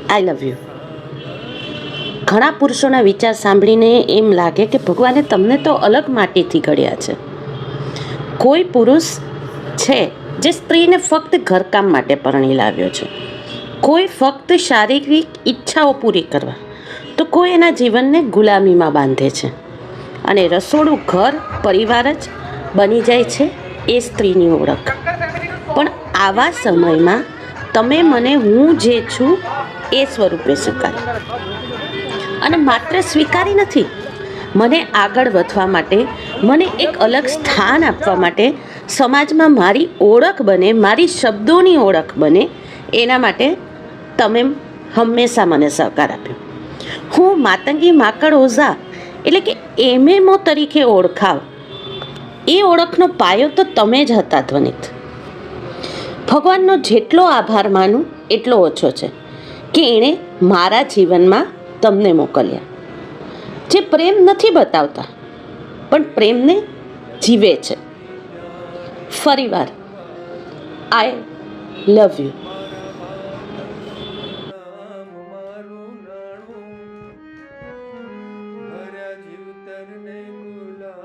I love you. ઘણા પુરુષોના વિચાર સાંભળીને એમ લાગે કે ભગવાને તમને તો અલગ માટીથી ઘડ્યા છે. કોઈ પુરુષ છે જે સ્ત્રીને ફક્ત ઘરકામ માટે પરણી લાવ્યો છે, કોઈ ફક્ત શારીરિક ઈચ્છાઓ પૂરી કરવા, તો કોઈ એના જીવનને ગુલામીમાં બાંધે છે. અને રસોડું ઘર પરિવાર જ બની જાય છે એ સ્ત્રીની ઓળખ. પણ આવા સમયમાં તમે મને હું જે છું એ સ્વરૂપે સ્વીકારી, અને માત્ર સ્વીકારી નથી, મને આગળ વધવા માટે, મને એક અલગ સ્થાન આપવા માટે, સમાજમાં મારી ઓળખ બને, મારી શબ્દોની ઓળખ બને, એના માટે તમે હંમેશા મને સહકાર આપ્યો. હું માતંગી માકડ ઓઝા એટલે કે એમએમઓ તરીકે ઓળખાવ, એ ઓળખનો પાયો તો તમે જ હતા ધ્વનિત. ભગવાનનો જેટલો આભાર માનું એટલો ઓછો છે કે એણે મારા જીવનમાં તમને મોકલ્યા, જે પ્રેમ નથી બતાવતા પણ પ્રેમને જીવે છે. ફરીવાર આઈ લવ યુ.